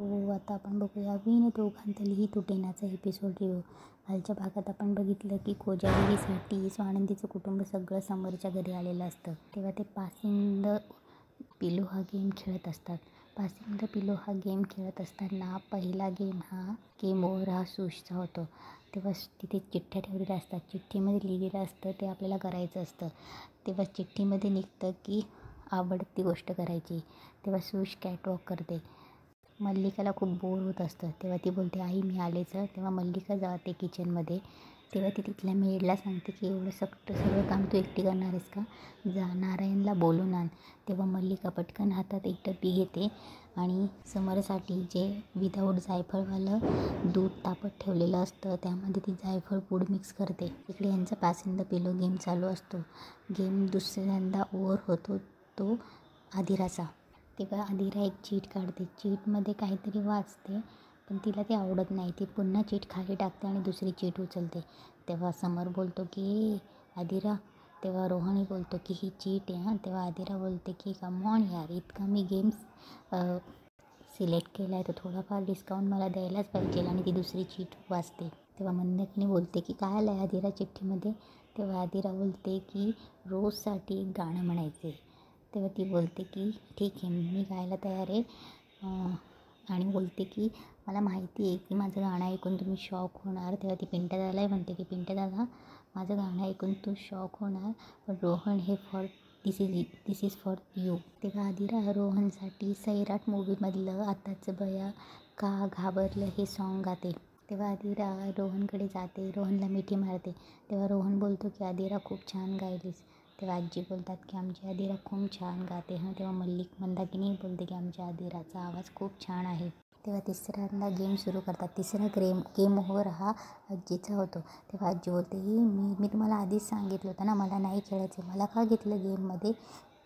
आता आपण बघूया विण दोघांतली तुटेनाचा एपिसोड रिव्ह्यू. कालच्या भागात आपण बघितलं की कोजागिरीसाठी स्वानंदीचं कुटुंब सगळं समोरच्या घरी आलेलं असतं. तेव्हा ते पासिंग द पिलो हा गेम खेळत असतात. पासिंग द पिलो हा गेम खेळत असताना पहिला गेम ओव्हर हा सुशचा होतो. तेव्हा तिथे चिठ्ठ्या ठेवलेल्या असतात. चिठ्ठीमध्ये लिहिलेलं असतं ते आपल्याला करायचं असतं. तेव्हा चिठ्ठीमध्ये निघतं की आवडती गोष्ट करायची. तेव्हा सुश कॅटवॉक करते. मल्लिकाला खूप बोर होत असतं. तेव्हा ती बोलते, आई मी आलेच. तेव्हा मल्लिका जाते किचनमध्ये. तेव्हा ती तिथल्या मेडला सांगते की एवढं सगळं काम तू एकटी करणार आहेस का? जा नारायणला बोलून आण. तेव्हा मल्लिका पटकन हातात एक डबी घेते आणि समरसाठी जे विदाऊट जायफळवालं दूध तापत ठेवलेलं असतं त्यामध्ये ती जायफळ पूड मिक्स करते. इकडे यांचा पासिंग द पिलो गेम चालू असतो. गेम दुसऱ्यांदा ओव्हर होतो तो आदिराचा. तेव्हा आदिरा एक चीट काढते. चीटमध्ये काहीतरी वाचते पण तिला ते आवडत नाही. ती पुन्हा चीट खाली टाकते आणि दुसरी चीट उचलते. तेव्हा समर बोलतो की आदिरा. तेव्हा रोहनी बोलतो की ही चीट आहे हां. तेव्हा आदिरा बोलते की कम ऑन यार, इतका मी गेम्स सिलेक्ट केला आहे तर थोडाफार डिस्काउंट मला द्यायलाच पाहिजे. आणि ती दुसरी चीट वाचते. तेव्हा मंदाकिनी बोलते की काय आलं आहे आदिरा चिठ्ठीमध्ये? तेव्हा आदिरा बोलते की रोजसाठी एक गाणं म्हणायचे. तेव्हा ती बोलते की ठीक आहे मी गायला तयार आहे आणि बोलते की मला माहिती आहे की माझं गाणं ऐकून तुम्ही शॉक होणार. तेव्हा ती पिंट्यादादालाही म्हणते की पिंट्यादादा माझं गाणं ऐकून तू शॉक होणार पण रोहन हे दिस इज फॉर यू. तेव्हा आदिरा रोहनसाठी सैराट मूवीमधलं आताचं बया का घाबरलं हे सॉन्ग गाते. तेव्हा आदिरा रोहनकडे जाते. रोहनला मिठी मारते. तेव्हा रोहन बोलतो की आदिरा खूप छान गायलीस. तेव्हा आजी बोलतात की आमची आदिरा खूप छान गाते हां. तेव्हा मंदाकिनी बोलते की आमच्या आदिराचा आवाज खूप छान आहे. तेव्हा तिसऱ्यांदा गेम सुरू करतात. तिसरा गेम ओव्हर हा आजीचा होतो. तेव्हा आजी बोलते की मी तुम्हाला आधीच सांगितलं होतं ना मला नाही खेळायचं, मला का घेतलं गेममध्ये?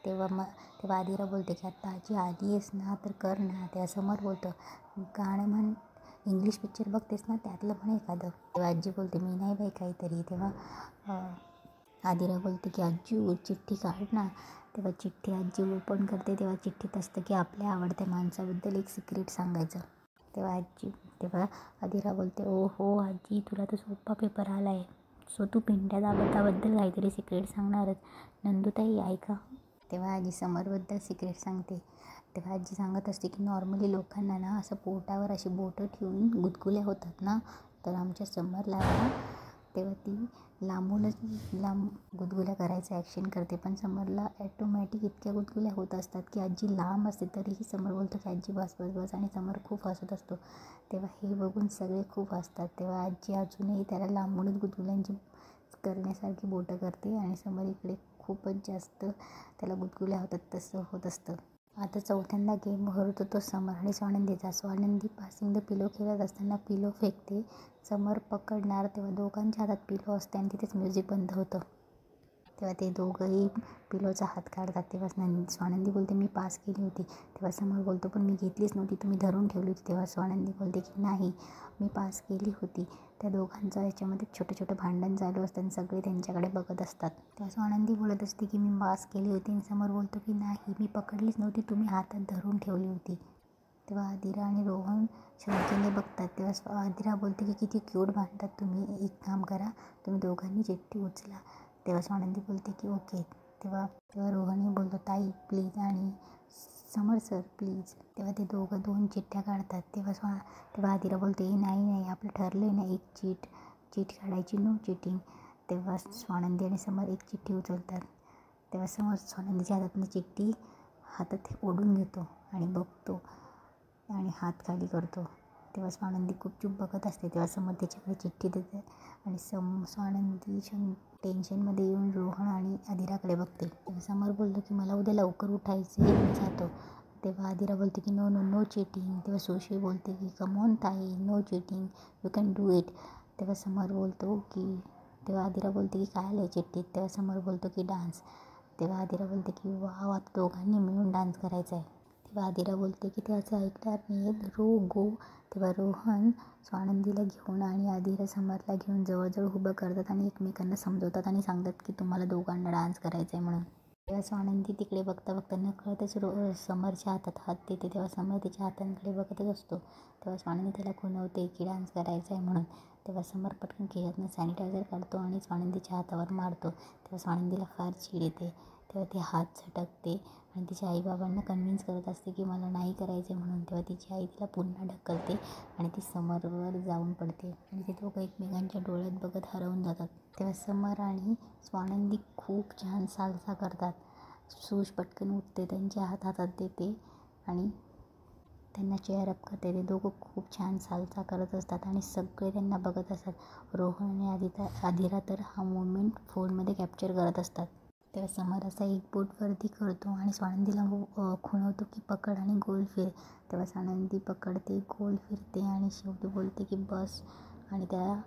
तेव्हा आदिरा बोलते की आता आजी आली आहेस ना तर कर ना. तेव्हा समर बोलतो गाणं म्हण, इंग्लिश पिक्चर बघतेस ना त्यातलं म्हण एखादं. तेव्हा आजी बोलते मी नाही बाई काहीतरी. तेव्हा आदिरा बोलते की आजी चिठ्ठी काढ ना. तेव्हा चिठ्ठी आजी ओपन करते. तेव्हा चिठ्ठीत असतं की आपल्या आवडत्या माणसाबद्दल एक सिक्रेट सांगायचं. तेव्हा आदिरा बोलते ओ हो आजी तुला तर सोपा पेपर आला आहे. सो तू पिंट्यादादाबद्दल काहीतरी सिक्रेट सांगणारच. नंदूताई ऐका. तेव्हा आजी समरबद्दल सिक्रेट सांगते. तेव्हा आजी सांगत असते की नॉर्मली लोकांना ना असं पोटावर अशी बोटं ठेवून गुदगुल्या होतात ना तर आमच्या समरला ना तेव्हा ती लांब गुदगुल्या करायचं ॲक्शन करते पण समरला ॲटोमॅटिक इतक्या गुदगुल्या होत असतात की आजी लांब असते तरीही समर बोलतो की आजी बस बस बस आणि समर खूप हसत असतो. तेव्हा हे बघून सगळे खूप हसतात. तेव्हा आजी अजूनही त्याला लांबूनच गुदगुल्यांची करण्यासारखी बोटं करते आणि समर इकडे खूपच जास्त त्याला गुदगुल्या होतात तसं होत असतं. आता चौथ्यांदा गेम ओव्हर होतो तो समर आणि स्वानंदीचा. स्वानंदी पासिंग द पिलो खेळत असताना पिलो फेकते. समर पकडणार तेव्हा दोघांच्या हातात पिलो असते आणि तिथेच म्युझिक बंद होतं. तेव्हा ते दोघंही पिलोचा हात काढतात. तेव्हा स्वानंदी बोलते मी पास केली होती. तेव्हा समर बोलतो पण मी घेतलीच नव्हती, तुम्ही धरून ठेवली होती. तेव्हा स्वानंदी बोलते की नाही मी पास केली होती. त्या दोघांचं याच्यामध्ये छोटं भांडण चालू असतं आणि सगळे त्यांच्याकडे बघत असतात. तेव्हा स्वानंदी बोलत असते की मी पास केली होती आणि समर बोलतो की नाही मी पकडलीच नव्हती, तुम्ही हातात धरून ठेवली होती. तेव्हा आदिरा आणि रोहन शंकेने बघतात. तेव्हा आदिरा बोलते की किती क्यूट भांडतात तुम्ही, एक काम करा तुम्ही दोघांनी चिठ्ठी उचला. तेव्हा स्वानंदी बोलते की ओके. तेव्हा रोहनही बोलतो ताई प्लीज आणि समर सर प्लीज. तेव्हा ते दोघं 2 चिठ्ठ्या काढतात. तेव्हा आदिरा बोलते नाही आपलं ठरलं आहे ना एक चीट काढायची, नो चिटिंग. तेव्हा स्वानंदी आणि समर एक चिठ्ठी उचलतात. तेव्हा समर स्वानंदीच्या हातातनं चिठ्ठी हातात ओढून घेतो आणि बघतो आणि हात खाली करतो. तेव्हा स्वानंदी गुपचूप बघत असते. तेव्हा समर त्याच्याकडे चिठ्ठी देते आणि स्वानंदी टेन्शनमध्ये येऊन रोहन आणि आदिराकडे बघते. तेव्हा समर बोलतो की मला उद्या लवकर उठायचं आहे मी जातो. तेव्हा आदिरा बोलते की नो चिटिंग. तेव्हा सुशी बोलते की कम ऑन ताई no cheating, you can do it. तेव्हा आदिरा बोलते की काय आलं चिठ्ठीत? तेव्हा समर बोलतो की डान्स. तेव्हा आदिरा बोलते की वाव आता दोघांनी मिळून डान्स करायचा आहे. तेव्हा आदिरा बोलते की त्याचं ऐकणार नाही गो. तेव्हा रोहन स्वानंदीला घेऊन आणि आदिरा समरला घेऊन जवळजवळ उभं करतात आणि एकमेकांना समजवतात आणि सांगतात की तुम्हाला दोघांना डान्स करायचा आहे म्हणून. तेव्हा स्वानंदी तिकडे बघता बघता नकळतच समरच्या हातात हात देते. तेव्हा समर तिच्या हातांकडे बघतच असतो. तेव्हा स्वानंदी त्याला खुणवते की डान्स करायचा आहे म्हणून. तेव्हा समर पटकन खिशातनं सॅनिटायझर काढतो आणि स्वानंदीच्या हातावर मारतो. तेव्हा स्वानंदीला फार चीड येते. तेव्हा ती हात झटकते आणि तिच्या आईबाबांना कन्व्हिन्स करत असते की मला नाही करायचे म्हणून. तेव्हा तिची आई तिला पुन्हा ढकलते आणि ती समरवर जाऊन पडते आणि ते दोघं एकमेकांच्या डोळ्यात बघत हरवून जातात. तेव्हा समर आणि स्वानंदी खूप छान साल्सा करतात. सूज पटकन उठते, त्यांच्या हातात देते आणि त्यांना चेअर अप करते. ते दोघं खूप छान साल्सा करत असतात आणि सगळे त्यांना बघत असतात. रोहन आणि आदिरा तर हा मोमेंट फोनमध्ये कॅप्चर करत असतात. तेव्हा समर असा एक बोटवरती करतो आणि स्वानंदीला खुणवतो की पकड आणि गोल फिर. तेव्हा स्वानंदी पकडते, गोल फिरते आणि शेवटी बोलते की बस आणि त्याला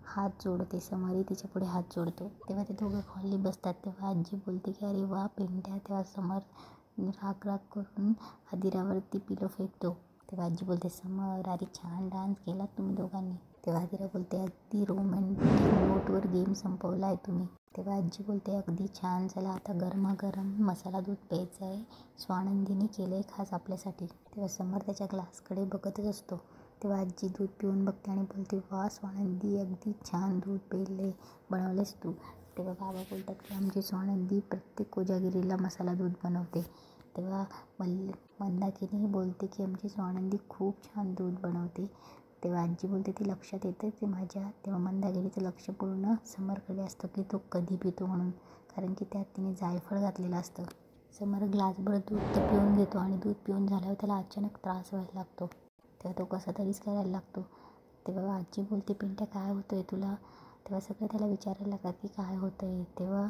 हात जोडते. समरही तिच्या पुढे हात जोडतो. तेव्हा ते दोघं खाली बसतात. तेव्हा आजी बोलते की अरे वा पेंट्या. तेव्हा समर राग करून आदिरावरती पिलो फेकतो. तेव्हा आजी बोलते समर अरे छान डान्स केला तुम्ही दोघांनी. तेव्हा आदिरा बोलते अगदी रोमॅन्टिक नोटवर गेम संपवला आहे तुम्ही. तेव्हा आजी बोलते अगदी छान. चला आता गरमागरम मसाला दूध प्यायचं आहे, स्वानंदीने केलं आहे खास आपल्यासाठी. तेव्हा समर त्याच्या ग्लासकडे बघतच असतो. तेव्हा आजी दूध पिऊन बघते आणि बोलते वा स्वानंदी अगदी छान दूध बनवलेस तू. तेव्हा बाबा बोलतात की आमची स्वानंदी प्रत्येक कोजागिरीला मसाला दूध बनवते. तेव्हा मंदाकिनी बोलते की आमची स्वानंदी खूप छान दूध बनवते. तेव्हा आजी बोलते ती लक्षात येतं ते माझ्या. तेव्हा मंदाकिनीचं लक्ष पूर्ण समरकडे असतं की तो कधी पितो म्हणून, कारण की त्यात तिने जायफळ घातलेलं असतं. समर ग्लासभर दूध तर पिऊन घेतो आणि दूध पिऊन झाल्यावर त्याला अचानक त्रास व्हायला लागतो. तेव्हा तो कसा तरीच करायला लागतो. तेव्हा आजी बोलते पिंट्या काय होतं आहे तुला. तेव्हा सगळं त्याला विचारायला लागतात की काय होतं आहे. तेव्हा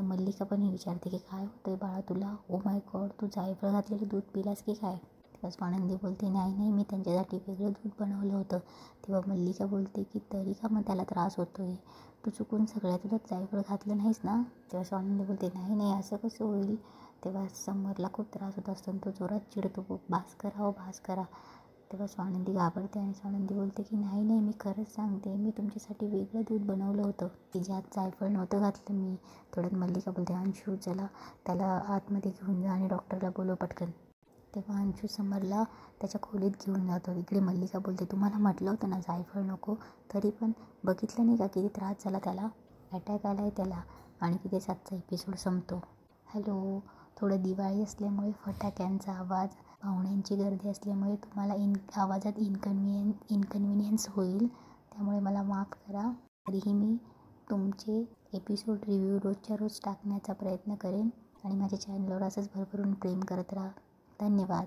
मल्लिका पण ही विचारते की काय होतं आहे बाळा तुला. ओ माय गॉड तू जायफळ घातलेलं दूध पिलास की काय. तेव्हा स्वानंदी बोलते नाही मी त्यांच्यासाठी वेगळं दूध बनवलं होतं. तेव्हा मल्लिका बोलते की तरी का मग त्याला त्रास होतो आहे. तू चुकून सगळ्या दुधात जायफळ घातलं नाहीस ना. तेव्हा स्वानंदी बोलते नाही असं कसं होईल. तेव्हा समरला खूप त्रास होत असतो आणि तो जोरात चिडतो बास करा. तेव्हा स्वानंदी घाबरते आणि स्वानंदी बोलते की नाही मी खरंच सांगते मी तुमच्यासाठी वेगळं दूध बनवलं होतं की ज्यात जायफळ नव्हतं घातलं मी. थोड्यात मल्लिका बोलते अंशू चला त्याला आतमध्ये घेऊन जा आणि डॉक्टरला बोलव पटकन. तेव्हा अंशू समरला त्याच्या खोलीत घेऊन जातो. इकडे मल्लिका बोलते तुम्हाला म्हटलं होतं ना जायफळ नको, तरी पण बघितलं नाही का किती त्रास झाला त्याला, अटॅक आला आहे त्याला आणि तिथेच आजचा एपिसोड संपतो. हॅलो, थोडं दिवाळी असल्यामुळे फटाक्यांचा आवाज, पाहुण्यांची गर्दी असल्यामुळे तुम्हाला आवाजात इनकन्व्हिनियन्स होईल, त्यामुळे मला माफ करा. तरीही मी तुमचे एपिसोड रिव्ह्यू रोजच्या रोज टाकण्याचा प्रयत्न करेन आणि माझ्या चॅनलवर असंच भरभरून प्रेम करत राहा. धन्यवाद.